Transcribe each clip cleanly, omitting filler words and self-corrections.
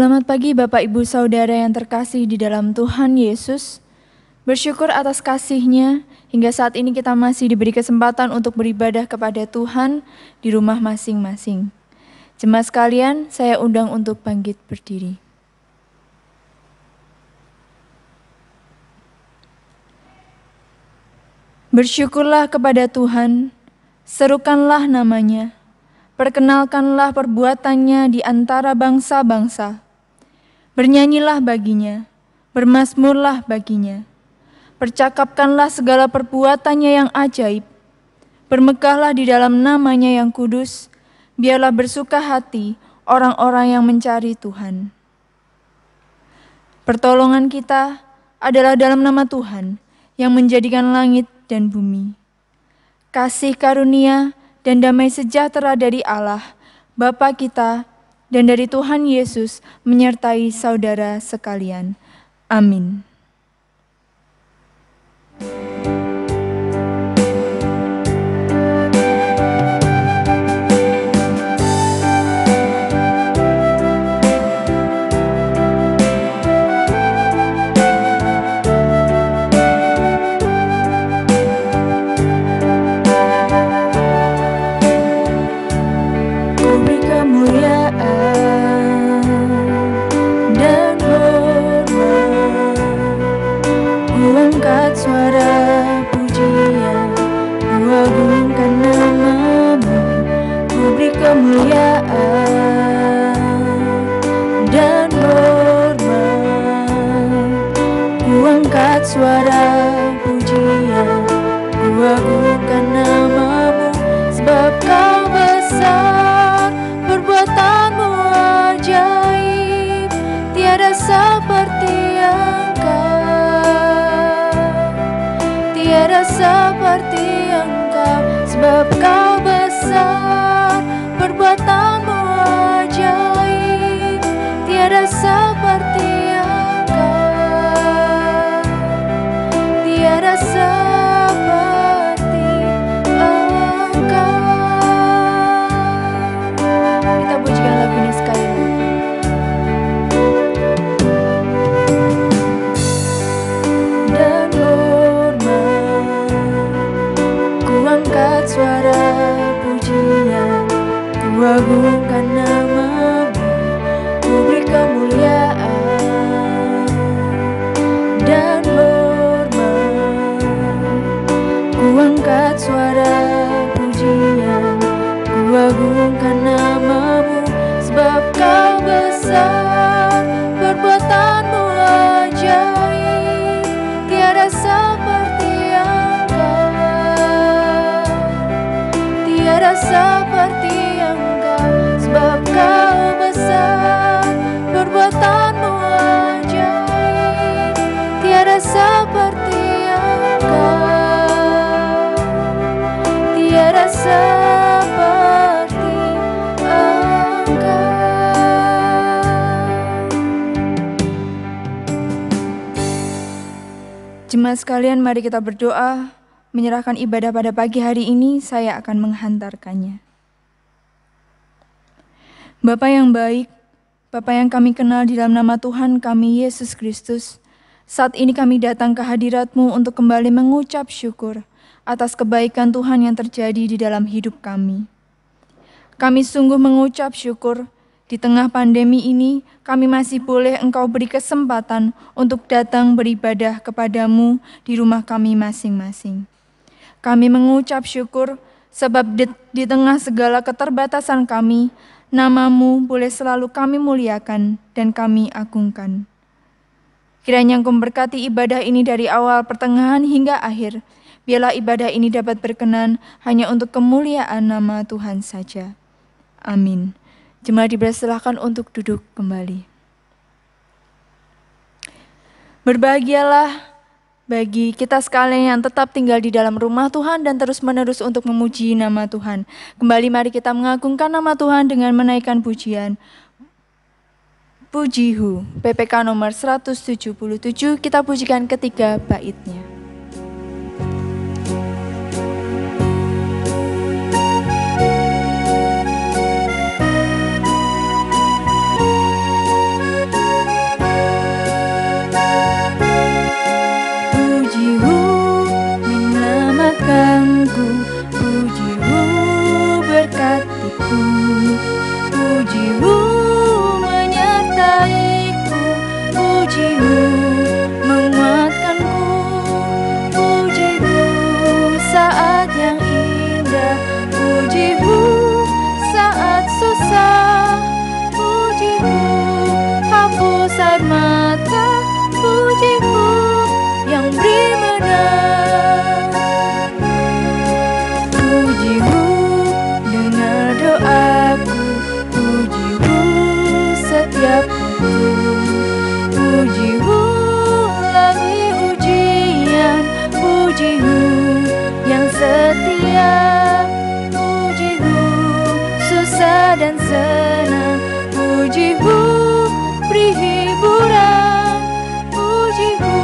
Selamat pagi Bapak Ibu Saudara yang terkasih di dalam Tuhan Yesus. Bersyukur atas kasih-Nya hingga saat ini kita masih diberi kesempatan untuk beribadah kepada Tuhan di rumah masing-masing. Jemaat sekalian, saya undang untuk bangkit berdiri. Bersyukurlah kepada Tuhan, serukanlah nama-Nya, perkenalkanlah perbuatannya di antara bangsa-bangsa. Bernyanyilah baginya, bermazmurlah baginya. Percakapkanlah segala perbuatannya yang ajaib. Bermegahlah di dalam nama-Nya yang kudus. Biarlah bersuka hati orang-orang yang mencari Tuhan. Pertolongan kita adalah dalam nama Tuhan yang menjadikan langit dan bumi. Kasih karunia dan damai sejahtera dari Allah, Bapa kita, dan dari Tuhan Yesus menyertai saudara sekalian. Amin. Jemaat sekalian, mari kita berdoa, menyerahkan ibadah pada pagi hari ini, saya akan menghantarkannya. Bapa yang baik, Bapa yang kami kenal di dalam nama Tuhan kami, Yesus Kristus, saat ini kami datang ke hadirat-Mu untuk kembali mengucap syukur atas kebaikan Tuhan yang terjadi di dalam hidup kami. Kami sungguh mengucap syukur. Di tengah pandemi ini, kami masih boleh Engkau beri kesempatan untuk datang beribadah kepada-Mu di rumah kami masing-masing. Kami mengucap syukur sebab di tengah segala keterbatasan kami, nama-Mu boleh selalu kami muliakan dan kami agungkan. Kiranya Engkau memberkati ibadah ini dari awal, pertengahan hingga akhir. Biarlah ibadah ini dapat berkenan hanya untuk kemuliaan nama Tuhan saja. Amin. Jemaat dipersilahkan untuk duduk kembali. Berbahagialah bagi kita sekalian yang tetap tinggal di dalam rumah Tuhan dan terus-menerus untuk memuji nama Tuhan. Kembali mari kita mengagungkan nama Tuhan dengan menaikkan pujian. Pujihu, PPK nomor 177, kita pujikan ketiga baitnya. puji-Mu menguatkanku, puji-Mu saat yang indah, puji-Mu saat susah, puji-Mu hapus air mata, puji-Mu yang beri menang. Puji-Mu dengar doaku, puji-Mu setiap waktu, puji-Mu lalui ujian, puji-Mu yang setia, puji-Mu susah dan senang, puji-Mu beri hiburan, puji-Mu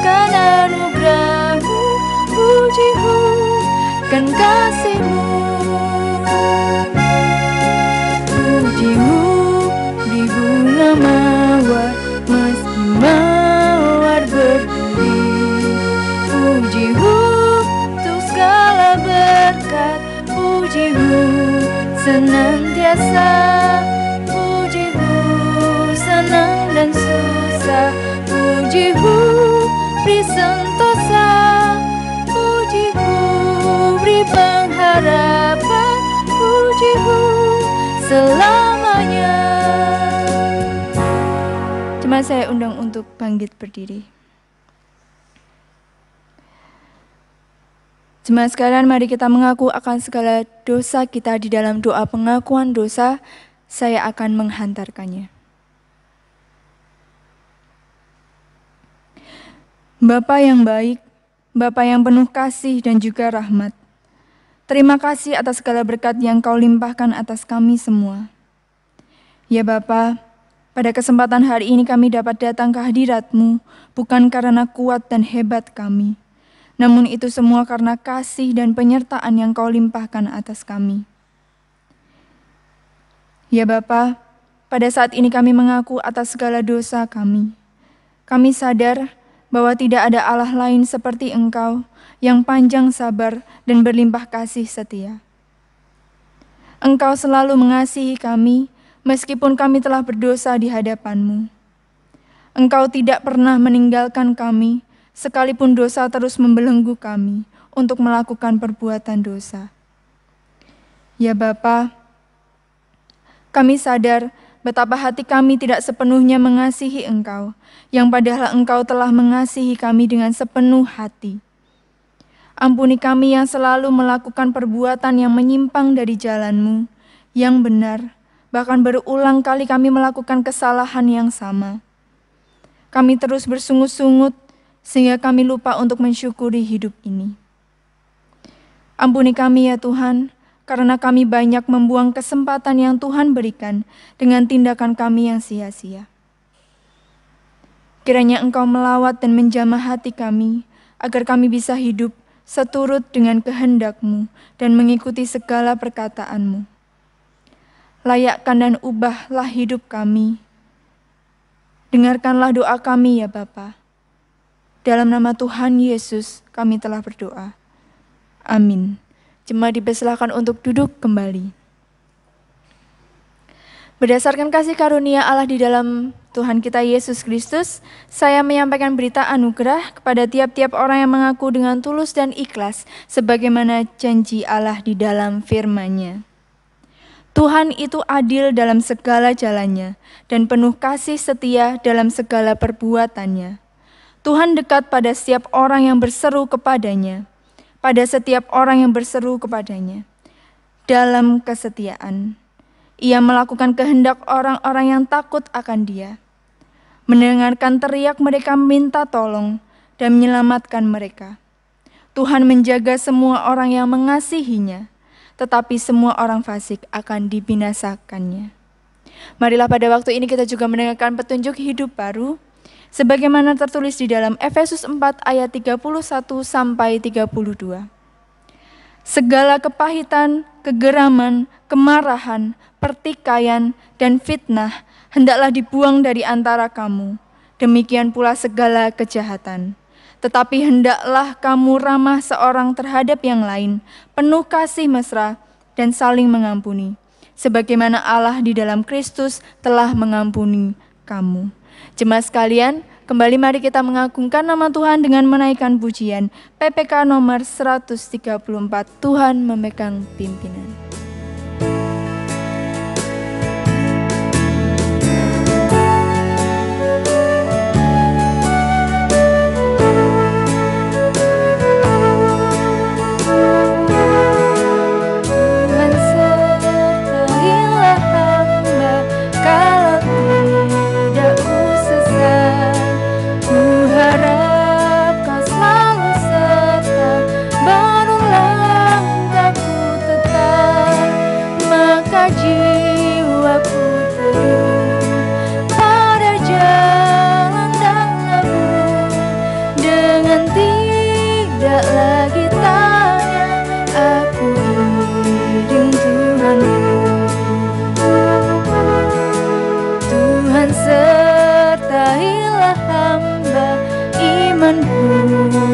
kan anugerah-Mu, puji-Mu kan kasih-Mu, puji-Mu beri bunga mawar meski mawar berduri, puji-Mu untuk segala berkat, puji-Mu senantiasa, puji-Mu senang dan susah, puji-Mu beri sentosa, puji-Mu beri pengharapan, puji-Mu selamanya. Jemaat saya undang untuk bangkit berdiri. Jemaat sekalian, mari kita mengaku akan segala dosa kita di dalam doa pengakuan dosa. Saya akan menghantarkannya. Bapa yang baik, Bapa yang penuh kasih dan juga rahmat, terima kasih atas segala berkat yang Kau limpahkan atas kami semua. Ya Bapa, pada kesempatan hari ini kami dapat datang ke hadirat-Mu bukan karena kuat dan hebat kami, namun itu semua karena kasih dan penyertaan yang Kau limpahkan atas kami. Ya Bapa, pada saat ini kami mengaku atas segala dosa kami. Kami sadar bahwa tidak ada Allah lain seperti Engkau yang panjang sabar dan berlimpah kasih setia. Engkau selalu mengasihi kami meskipun kami telah berdosa di hadapan-Mu. Engkau tidak pernah meninggalkan kami sekalipun dosa terus membelenggu kami untuk melakukan perbuatan dosa. Ya Bapa, kami sadar betapa hati kami tidak sepenuhnya mengasihi Engkau, yang padahal Engkau telah mengasihi kami dengan sepenuh hati. Ampuni kami yang selalu melakukan perbuatan yang menyimpang dari jalan-Mu, yang benar, bahkan berulang kali kami melakukan kesalahan yang sama. Kami terus bersungut-sungut, sehingga kami lupa untuk mensyukuri hidup ini. Ampuni kami ya Tuhan, karena kami banyak membuang kesempatan yang Tuhan berikan dengan tindakan kami yang sia-sia. Kiranya Engkau melawat dan menjamah hati kami, agar kami bisa hidup seturut dengan kehendak-Mu dan mengikuti segala perkataan-Mu. Layakkan dan ubahlah hidup kami. Dengarkanlah doa kami ya Bapa. Dalam nama Tuhan Yesus kami telah berdoa. Amin. Jemaat dipersilakan untuk duduk kembali. Berdasarkan kasih karunia Allah di dalam Tuhan kita Yesus Kristus, saya menyampaikan berita anugerah kepada tiap-tiap orang yang mengaku dengan tulus dan ikhlas, sebagaimana janji Allah di dalam firman-Nya. Tuhan itu adil dalam segala jalannya, dan penuh kasih setia dalam segala perbuatannya. Tuhan dekat pada setiap orang yang berseru kepadanya, pada setiap orang yang berseru kepadanya. Dalam kesetiaan, Ia melakukan kehendak orang-orang yang takut akan Dia, mendengarkan teriak mereka minta tolong, dan menyelamatkan mereka. Tuhan menjaga semua orang yang mengasihinya, tetapi semua orang fasik akan dibinasakannya. Marilah pada waktu ini kita juga mendengarkan petunjuk hidup baru, sebagaimana tertulis di dalam Efesus 4 ayat 31 sampai 32. Segala kepahitan, kegeraman, kemarahan, pertikaian, dan fitnah hendaklah dibuang dari antara kamu. Demikian pula segala kejahatan. Tetapi hendaklah kamu ramah seorang terhadap yang lain, penuh kasih mesra, dan saling mengampuni, sebagaimana Allah di dalam Kristus telah mengampuni kamu. Jemaat sekalian, kembali mari kita mengagungkan nama Tuhan dengan menaikkan pujian PPK nomor 134, Tuhan memegang pimpinan.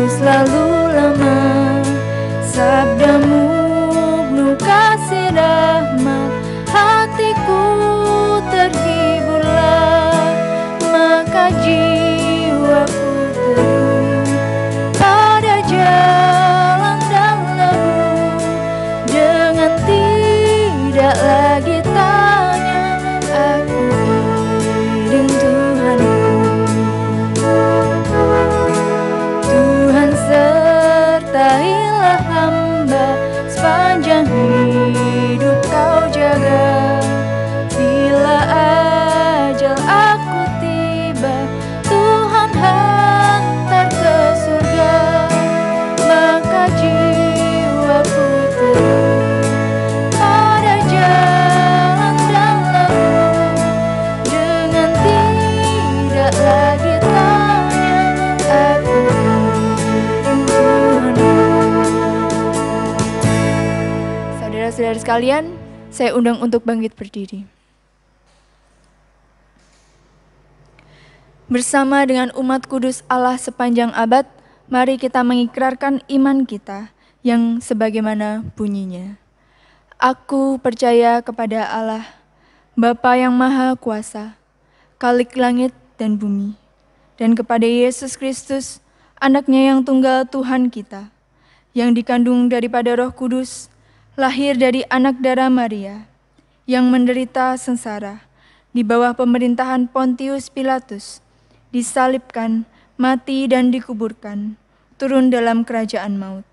Selalu lama sabdamu penuh kasih rahmat, hatiku terhiburlah, maka jiwaku teduh pada jalan dalammu, dengan tidak lagi tanya, aku iring Tuhanku. Sertailah hamba sepanjang hidup kau jaga. Bila ajal aku tiba, Tuhan hantar ke surga, maka jiwaku teduh pada jalan dalammu, dengan tidak lagi tanya, aku Saudara-saudara sekalian, saya undang untuk bangkit berdiri. Bersama dengan umat kudus Allah sepanjang abad, mari kita mengikrarkan iman kita yang sebagaimana bunyinya. Aku percaya kepada Allah, Bapa yang Maha Kuasa, Khalik langit dan bumi, dan kepada Yesus Kristus, Anak-Nya yang tunggal Tuhan kita, yang dikandung daripada Roh Kudus, lahir dari anak darah Maria, yang menderita sengsara di bawah pemerintahan Pontius Pilatus, disalibkan, mati dan dikuburkan, turun dalam kerajaan maut.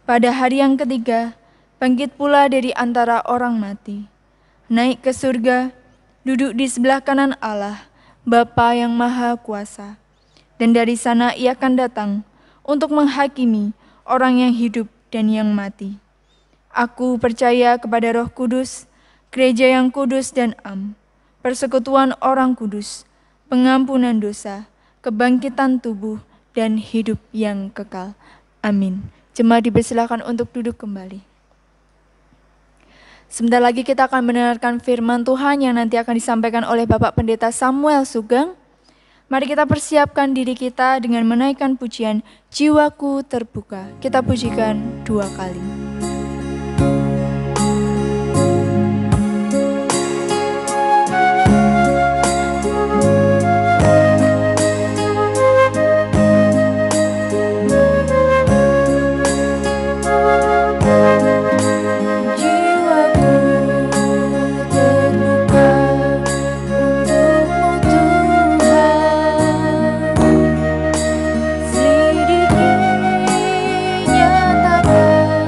Pada hari yang ketiga, bangkit pula dari antara orang mati, naik ke surga, duduk di sebelah kanan Allah, Bapa yang Maha Kuasa, dan dari sana Ia akan datang untuk menghakimi orang yang hidup dan yang mati. Aku percaya kepada Roh Kudus, gereja yang kudus dan am, persekutuan orang kudus, pengampunan dosa, kebangkitan tubuh, dan hidup yang kekal. Amin. Jemaat dipersilakan untuk duduk kembali. Sebentar lagi kita akan mendengarkan firman Tuhan yang nanti akan disampaikan oleh Bapak Pendeta Samuel Sugeng. Mari kita persiapkan diri kita dengan menaikkan pujian Jiwaku Terbuka. Kita pujikan 2 kali. Nyatakan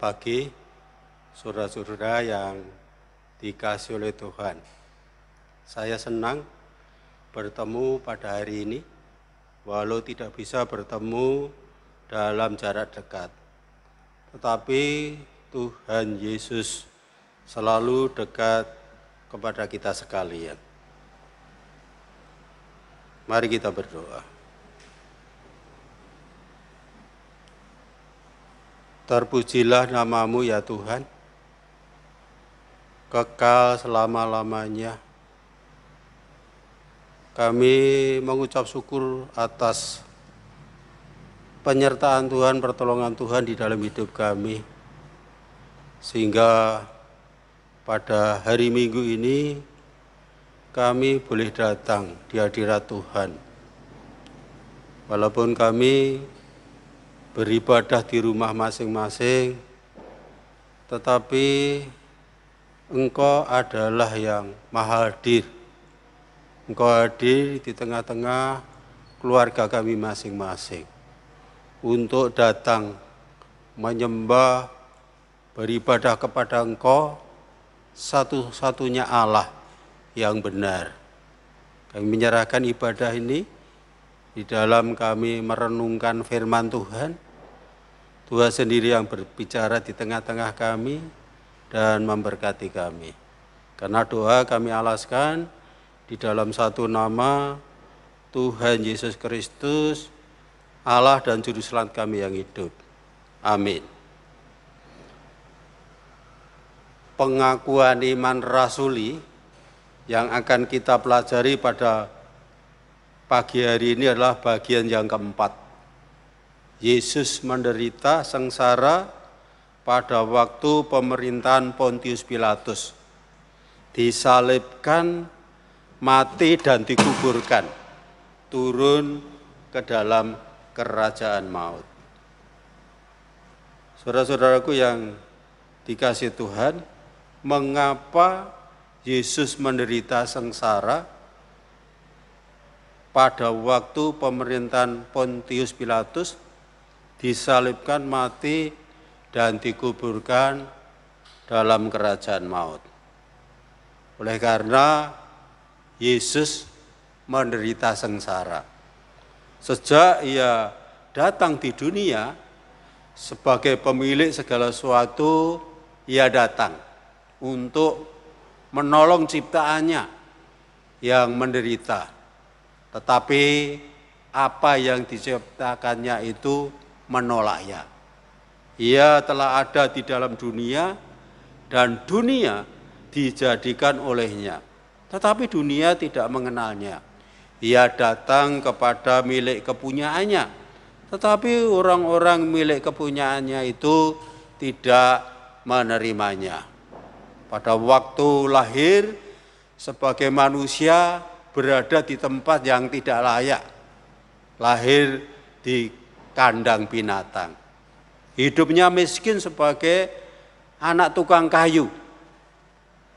Selamat pagi, saudara-saudara yang dikasihi oleh Tuhan. Saya senang bertemu pada hari ini, walau tidak bisa bertemu dalam jarak dekat. Tetapi Tuhan Yesus selalu dekat kepada kita sekalian. Mari kita berdoa. Terpujilah nama-Mu ya Tuhan, kekal selama-lamanya. Kami mengucap syukur atas penyertaan Tuhan, pertolongan Tuhan di dalam hidup kami. Sehingga pada hari Minggu ini kami boleh datang di hadirat Tuhan. Walaupun kami beribadah di rumah masing-masing, tetapi Engkau adalah yang Maha Hadir. Engkau hadir di tengah-tengah keluarga kami masing-masing untuk datang menyembah, beribadah kepada Engkau, satu-satunya Allah yang benar. Kami menyerahkan ibadah ini di dalam kami merenungkan firman Tuhan. Tuhan sendiri yang berbicara di tengah-tengah kami dan memberkati kami. Karena doa kami alaskan di dalam satu nama Tuhan Yesus Kristus, Allah dan Juru Selamat kami yang hidup. Amin. Pengakuan iman rasuli yang akan kita pelajari pada pagi hari ini adalah bagian yang keempat. Yesus menderita sengsara pada waktu pemerintahan Pontius Pilatus. Disalibkan, mati dan dikuburkan. Turun ke dalam kerajaan maut. Saudara-saudaraku yang dikasihi Tuhan, mengapa Yesus menderita sengsara pada waktu pemerintahan Pontius Pilatus, disalibkan, mati, dan dikuburkan dalam kerajaan maut? Oleh karena Yesus menderita sengsara. Sejak ia datang di dunia sebagai pemilik segala sesuatu, ia datang untuk menolong ciptaannya yang menderita. Tetapi apa yang diciptakannya itu menolaknya. Ia telah ada di dalam dunia dan dunia dijadikan olehnya. Tetapi dunia tidak mengenalnya. Ia datang kepada milik kepunyaannya. Tetapi orang-orang milik kepunyaannya itu tidak menerimanya. Pada waktu lahir sebagai manusia, berada di tempat yang tidak layak, lahir di kandang binatang. Hidupnya miskin sebagai anak tukang kayu.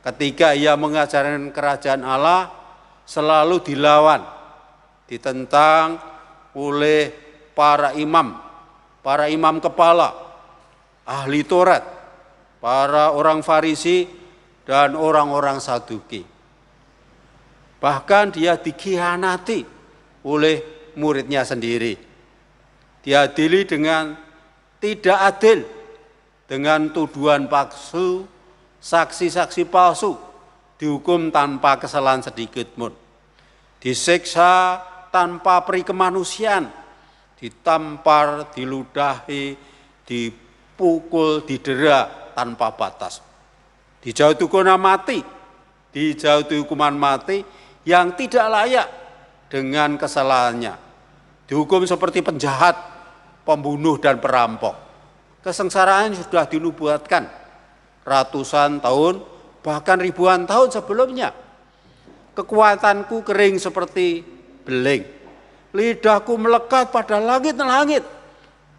Ketika ia mengajarkan kerajaan Allah, selalu dilawan, ditentang oleh para imam kepala, ahli Taurat, para orang Farisi, dan orang-orang Saduki. Bahkan dia dikhianati oleh muridnya sendiri. Diadili dengan tidak adil, dengan tuduhan palsu, saksi-saksi palsu, dihukum tanpa kesalahan sedikit pun. Disiksa tanpa peri kemanusiaan, ditampar, diludahi, dipukul, didera tanpa batas. Dijauhi hukuman mati, yang tidak layak dengan kesalahannya. Dihukum seperti penjahat, pembunuh dan perampok. Kesengsaraan sudah dinubuatkan ratusan tahun, bahkan ribuan tahun sebelumnya. Kekuatanku kering seperti beling, lidahku melekat pada langit-langit,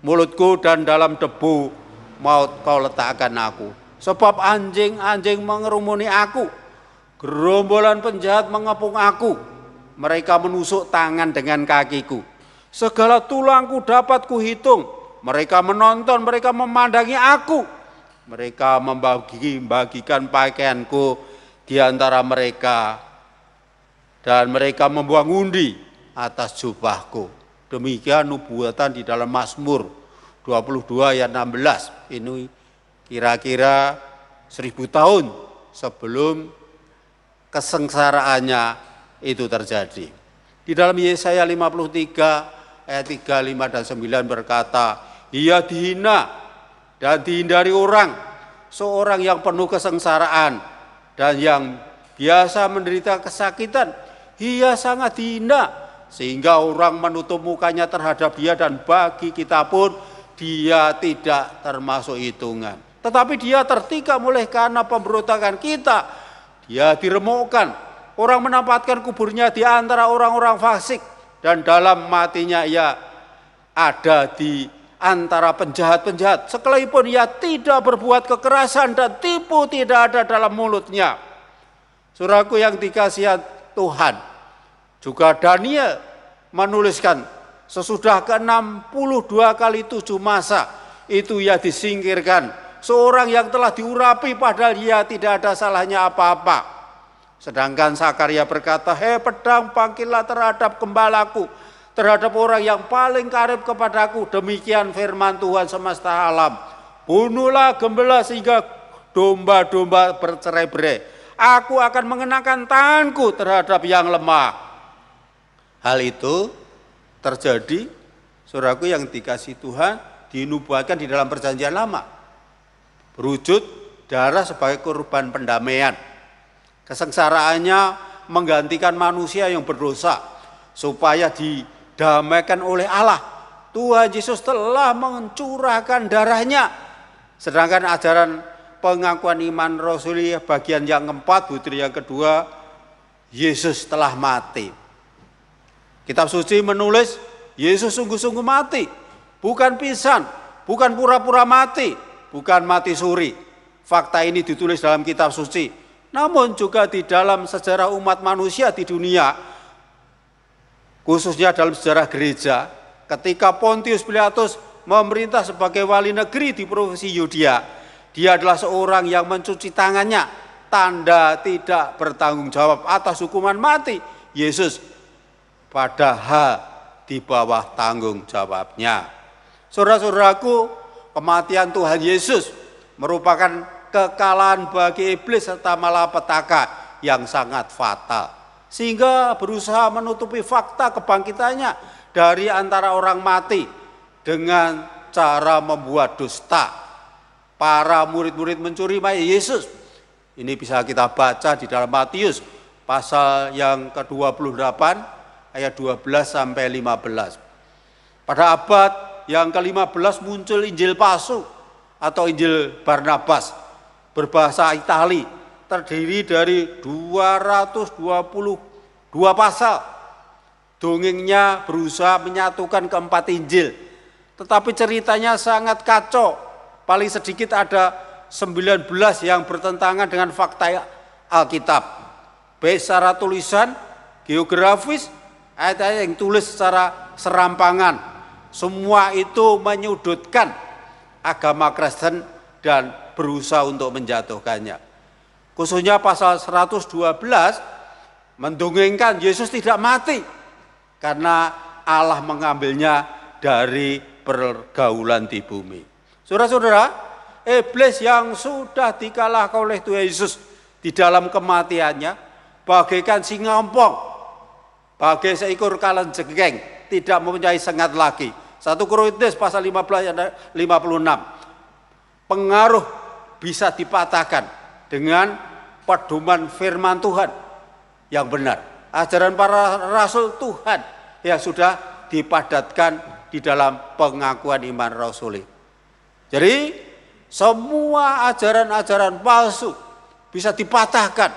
mulutku dan dalam debu maut kau letakkan aku. Sebab anjing-anjing mengerumuni aku, gerombolan penjahat mengepung aku, mereka menusuk tangan dengan kakiku. Segala tulangku dapat kuhitung, mereka menonton, mereka memandangi aku, Mereka membagikan pakaianku di antara mereka, dan mereka membuang undi atas jubahku. Demikian nubuatan di dalam Mazmur 22 ayat 16. Ini kira-kira 1000 tahun sebelum kesengsaraannya itu terjadi. Di dalam Yesaya 53 ayat 3, 5, dan 9 berkata, ia dihina dan dihindari orang, seorang yang penuh kesengsaraan dan yang biasa menderita kesakitan. Ia sangat dihina sehingga orang menutup mukanya terhadap dia, dan bagi kita pun dia tidak termasuk hitungan. Tetapi dia tertikam oleh karena pemberontakan kita, dia diremukkan. Orang menempatkan kuburnya di antara orang-orang fasik, dan dalam matinya ia ada di antara penjahat-penjahat. Sekalipun ia tidak berbuat kekerasan dan tipu tidak ada dalam mulutnya. Saudaraku yang dikasihi Tuhan, juga Daniel menuliskan sesudah ke-62 kali 7 masa itu ia disingkirkan. Seorang yang telah diurapi padahal ia tidak ada salahnya apa-apa. Sedangkan Sakaria berkata, hei pedang, panggillah terhadap gembalaku, terhadap orang yang paling karib kepadaku. Demikian firman Tuhan semesta alam. Bunuhlah gembala sehingga domba-domba bercerai-berai. Aku akan mengenakan tanganku terhadap yang lemah. Hal itu terjadi, saudaraku yang dikasihi Tuhan, dinubuatkan di dalam perjanjian lama. Berwujud darah sebagai korban pendamaian. Kesengsaraannya menggantikan manusia yang berdosa supaya didamaikan oleh Allah. Tuhan Yesus telah mencurahkan darahnya. Sedangkan ajaran pengakuan iman Rasuli bagian yang keempat, butir yang kedua, Yesus telah mati. Kitab suci menulis Yesus sungguh-sungguh mati, bukan pisan, bukan pura-pura mati, bukan mati suri. Fakta ini ditulis dalam kitab suci. Namun juga di dalam sejarah umat manusia di dunia, khususnya dalam sejarah gereja, ketika Pontius Pilatus memerintah sebagai wali negeri di provinsi Yudea, dia adalah seorang yang mencuci tangannya, tanda tidak bertanggung jawab atas hukuman mati Yesus, padahal di bawah tanggung jawabnya. Saudara-saudaraku, kematian Tuhan Yesus merupakan kekalahan bagi iblis serta malapetaka yang sangat fatal, sehingga berusaha menutupi fakta kebangkitannya dari antara orang mati dengan cara membuat dusta. Para murid-murid mencuri mayat Yesus. Ini bisa kita baca di dalam Matius pasal yang ke-28 ayat 12 sampai 15. Pada abad yang ke-15 muncul Injil palsu atau Injil Barnabas berbahasa Itali, terdiri dari 222 pasal. Dongengnya berusaha menyatukan keempat Injil, tetapi ceritanya sangat kacau. Paling sedikit ada 19 yang bertentangan dengan fakta Alkitab, baik secara tulisan, geografis, ayat-ayat yang tulis secara serampangan. Semua itu menyudutkan agama Kristen dan berusaha untuk menjatuhkannya. Khususnya pasal 112 mendongengkan Yesus tidak mati karena Allah mengambilnya dari pergaulan di bumi. Saudara-saudara, iblis yang sudah dikalahkan oleh Tuhan Yesus di dalam kematiannya bagaikan singa ompong, bagai seekor kalajengking, tidak mempunyai sengat lagi. 1 Korintus pasal 15 ayat 56. Pengaruh bisa dipatahkan dengan pedoman firman Tuhan yang benar. Ajaran para rasul Tuhan yang sudah dipadatkan di dalam pengakuan iman rasuli. Jadi semua ajaran-ajaran palsu bisa dipatahkan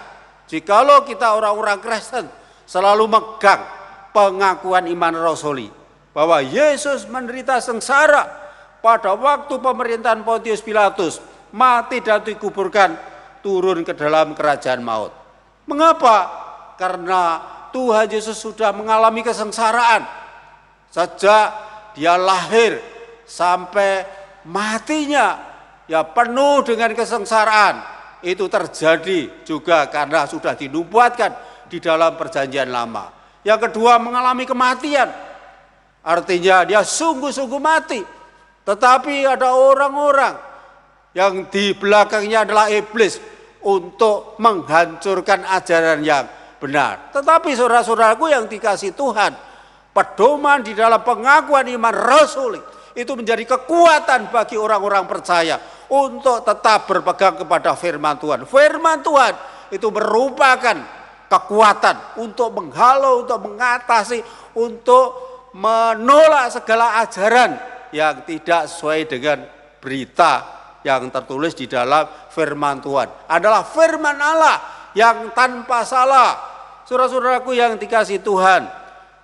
jikalau kita orang-orang Kristen selalu megang pengakuan iman rasuli bahwa Yesus menderita sengsara pada waktu pemerintahan Pontius Pilatus, mati dan dikuburkan, turun ke dalam kerajaan maut. Mengapa? Karena Tuhan Yesus sudah mengalami kesengsaraan sejak dia lahir sampai matinya ya penuh dengan kesengsaraan, itu terjadi juga karena sudah dinubuatkan di dalam perjanjian lama. Yang kedua, mengalami kematian, artinya dia sungguh-sungguh mati. Tetapi ada orang-orang yang di belakangnya adalah iblis untuk menghancurkan ajaran yang benar. Tetapi saudara-saudaraku yang dikasihi Tuhan, pedoman di dalam pengakuan iman rasuli itu menjadi kekuatan bagi orang-orang percaya untuk tetap berpegang kepada firman Tuhan. Firman Tuhan itu merupakan kekuatan untuk menghalau, untuk mengatasi, untuk menolak segala ajaran yang tidak sesuai dengan berita yang tertulis di dalam firman Tuhan. Adalah firman Allah yang tanpa salah. Saudara-saudaraku yang dikasihi Tuhan,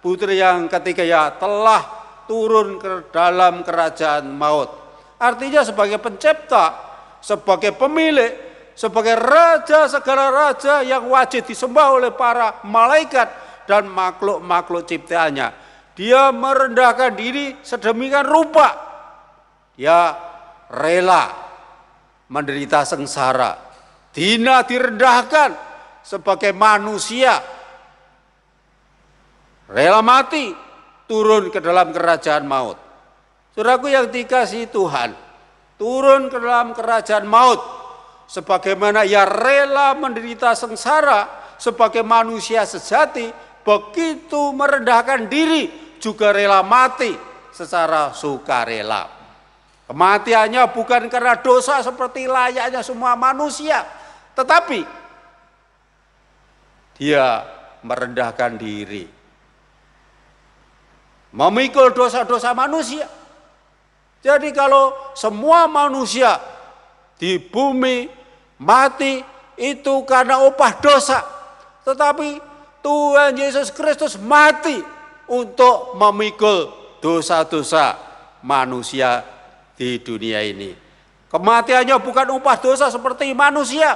putri yang ketiga ya telah turun ke dalam kerajaan maut. Artinya sebagai pencipta, sebagai pemilik, sebagai raja segala raja yang wajib disembah oleh para malaikat dan makhluk-makhluk ciptaannya. Dia merendahkan diri sedemikian rupa. Dia rela menderita sengsara, direndahkan sebagai manusia, rela mati, turun ke dalam kerajaan maut. Saudaraku yang dikasihi Tuhan, turun ke dalam kerajaan maut, sebagaimana ia rela menderita sengsara sebagai manusia sejati, begitu merendahkan diri juga rela mati secara sukarela. Kematiannya bukan karena dosa seperti layaknya semua manusia, tetapi dia merendahkan diri, memikul dosa-dosa manusia. Jadi kalau semua manusia di bumi mati itu karena upah dosa, tetapi Tuhan Yesus Kristus mati untuk memikul dosa-dosa manusia di dunia ini. Kematiannya bukan upah dosa seperti manusia,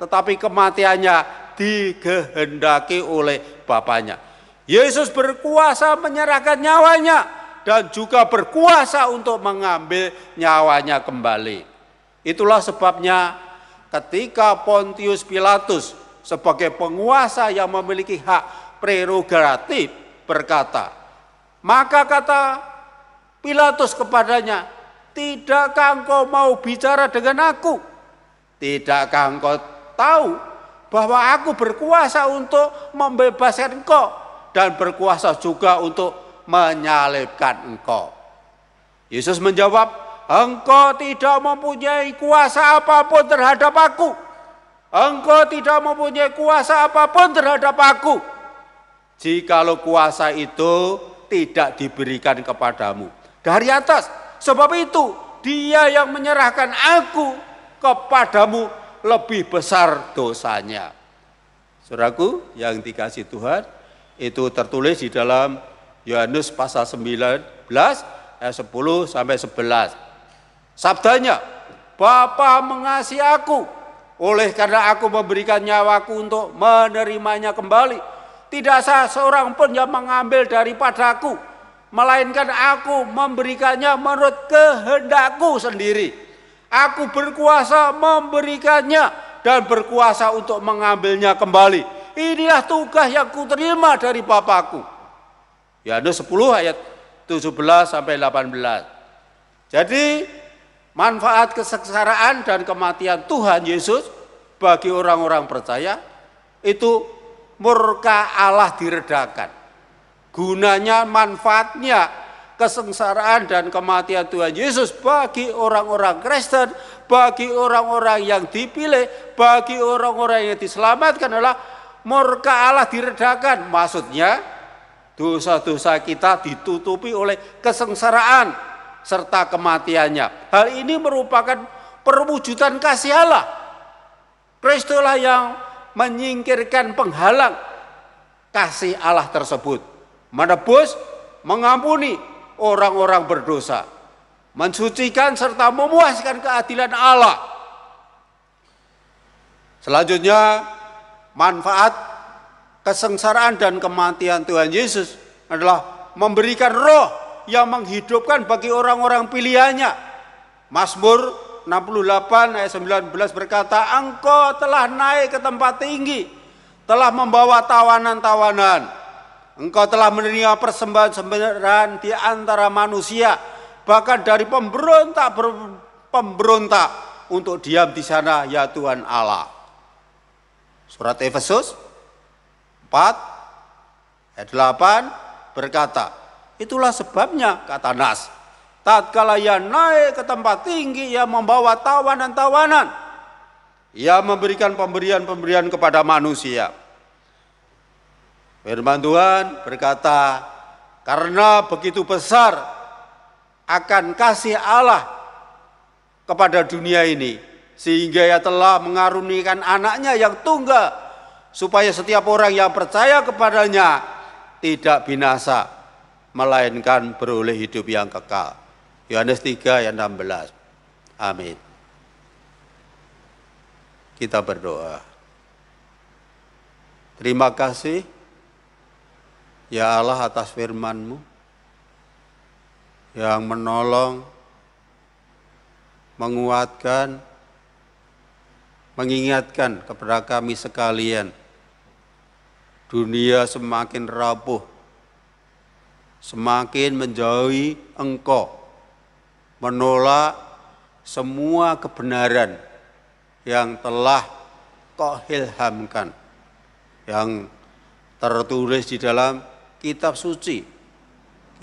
tetapi kematiannya dikehendaki oleh Bapaknya. Yesus berkuasa menyerahkan nyawanya dan juga berkuasa untuk mengambil nyawanya kembali. Itulah sebabnya ketika Pontius Pilatus sebagai penguasa yang memiliki hak prerogatif berkata, maka kata Pilatus kepadanya, tidakkah engkau mau bicara dengan aku? Tidakkah engkau tahu bahwa aku berkuasa untuk membebaskan engkau dan berkuasa juga untuk menyalibkan engkau? Yesus menjawab, engkau tidak mempunyai kuasa apapun terhadap aku. Engkau tidak mempunyai kuasa apapun terhadap aku, jikalau kuasa itu tidak diberikan kepadamu dari atas. Sebab itu dia yang menyerahkan aku kepadamu lebih besar dosanya. Saudaraku yang dikasihi Tuhan, itu tertulis di dalam Yohanes pasal 19 ayat 10 sampai 11. Sabdanya, Bapa mengasihi aku, oleh karena aku memberikan nyawaku untuk menerimanya kembali. Tidak sah seorang pun yang mengambil daripadaku, melainkan aku memberikannya menurut kehendakku sendiri. Aku berkuasa memberikannya dan berkuasa untuk mengambilnya kembali. Inilah tugas yang kuterima dari Bapakku. Yohanes 10 ayat 17 sampai 18. Jadi manfaat kesengsaraan dan kematian Tuhan Yesus bagi orang-orang percaya itu murka Allah diredakan. Gunanya, manfaatnya, kesengsaraan dan kematian Tuhan Yesus bagi orang-orang Kristen, bagi orang-orang yang dipilih, bagi orang-orang yang diselamatkan adalah murka Allah diredakan. Maksudnya dosa-dosa kita ditutupi oleh kesengsaraan serta kematiannya. Hal ini merupakan perwujudan kasih Allah. Kristolah yang menyingkirkan penghalang kasih Allah tersebut. Menebus, mengampuni orang-orang berdosa, mensucikan serta memuaskan keadilan Allah. Selanjutnya, manfaat kesengsaraan dan kematian Tuhan Yesus adalah memberikan roh yang menghidupkan bagi orang-orang pilihannya. Mazmur 68 ayat 19 berkata, Engkau telah naik ke tempat tinggi, telah membawa tawanan-tawanan. Engkau telah menerima persembahan-sembahan di antara manusia, bahkan dari pemberontak untuk diam di sana, ya Tuhan Allah. Surat Efesus 4 ayat 8 berkata, itulah sebabnya, kata Nas, tatkala ia naik ke tempat tinggi, ia membawa tawanan-tawanan, ia memberikan pemberian-pemberian kepada manusia. Firman Tuhan berkata, karena begitu besar akan kasih Allah kepada dunia ini, sehingga ia telah mengaruniakan anaknya yang tunggal, supaya setiap orang yang percaya kepadanya tidak binasa, melainkan beroleh hidup yang kekal. Yohanes 3 ayat 16. Amin. Kita berdoa. Terima kasih ya Allah atas firman-Mu yang menolong, menguatkan, mengingatkan kepada kami sekalian. Dunia semakin rapuh, semakin menjauhi Engkau, menolak semua kebenaran yang telah Kau ilhamkan, yang tertulis di dalam kitab suci.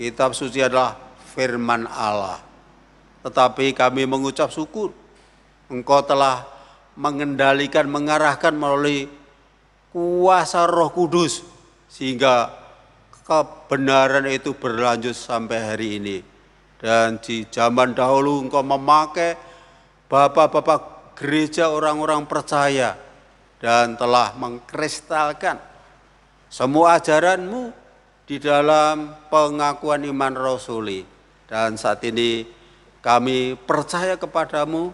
Kitab suci adalah firman Allah. Tetapi kami mengucap syukur, Engkau telah mengendalikan, mengarahkan melalui kuasa Roh Kudus, sehingga kebenaran itu berlanjut sampai hari ini. Dan di zaman dahulu Engkau memakai bapak-bapak gereja, orang-orang percaya, dan telah mengkristalkan semua ajaran-Mu di dalam pengakuan iman rasuli. Dan saat ini kami percaya kepadamu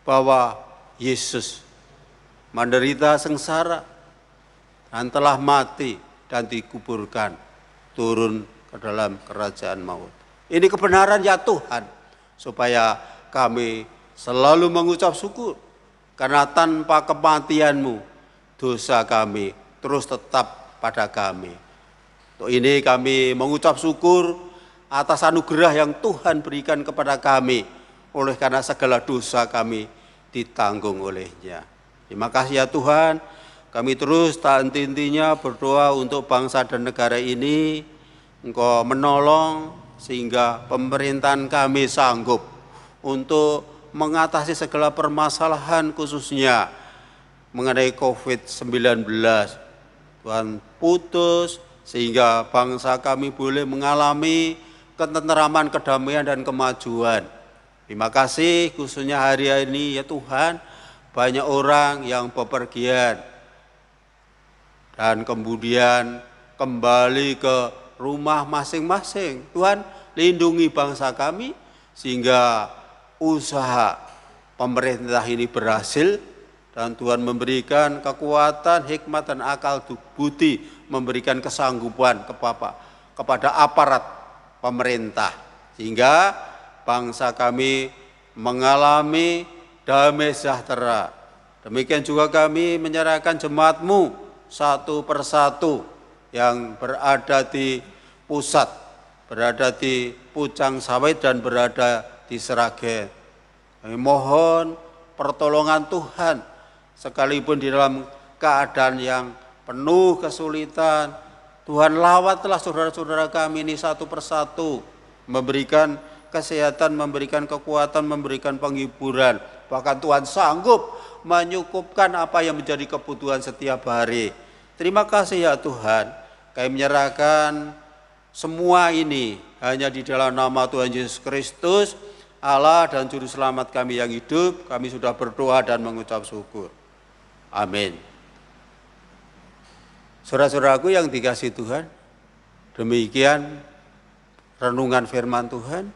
bahwa Yesus menderita sengsara dan telah mati dan dikuburkan, turun ke dalam kerajaan maut. Ini kebenaran ya Tuhan, supaya kami selalu mengucap syukur, karena tanpa kematian-Mu dosa kami terus tetap pada kami. Untuk ini kami mengucap syukur atas anugerah yang Tuhan berikan kepada kami, oleh karena segala dosa kami ditanggung olehnya. Terima kasih ya Tuhan, kami terus tak henti-hentinya berdoa untuk bangsa dan negara ini. Engkau menolong sehingga pemerintahan kami sanggup untuk mengatasi segala permasalahan, khususnya mengenai COVID-19. Tuhan putus sehingga bangsa kami boleh mengalami ketenteraman, kedamaian, dan kemajuan. Terima kasih khususnya hari ini ya Tuhan, banyak orang yang bepergian dan kemudian kembali ke rumah masing-masing. Tuhan lindungi bangsa kami sehingga usaha pemerintah ini berhasil, dan Tuhan memberikan kekuatan, hikmat, dan akal budi, memberikan kesanggupan kepada aparat pemerintah, sehingga bangsa kami mengalami damai sejahtera. Demikian juga kami menyerahkan jemaat-Mu satu persatu yang berada di pusat, berada di Pucang Sawit, dan berada di Sragen. Kami mohon pertolongan Tuhan, sekalipun di dalam keadaan yang penuh kesulitan. Tuhan lawatlah saudara-saudara kami ini satu persatu, memberikan kesehatan, memberikan kekuatan, memberikan penghiburan. Bahkan Tuhan sanggup menyukupkan apa yang menjadi kebutuhan setiap hari. Terima kasih ya Tuhan, kami menyerahkan semua ini hanya di dalam nama Tuhan Yesus Kristus, Allah dan Juru Selamat kami yang hidup. Kami sudah berdoa dan mengucap syukur. Amin. Saudara-saudaraku yang dikasihi Tuhan, demikian renungan firman Tuhan.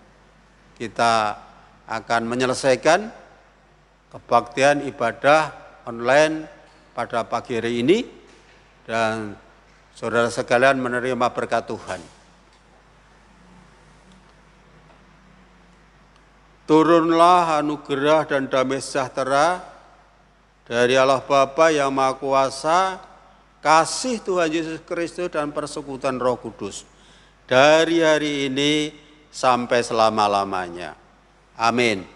Kita akan menyelesaikan kebaktian ibadah online pada pagi hari ini, dan saudara sekalian menerima berkat Tuhan. turunlah anugerah dan damai sejahtera dari Allah Bapa yang Maha Kuasa, kasih Tuhan Yesus Kristus dan persekutuan Roh Kudus dari hari ini sampai selama-lamanya. Amin.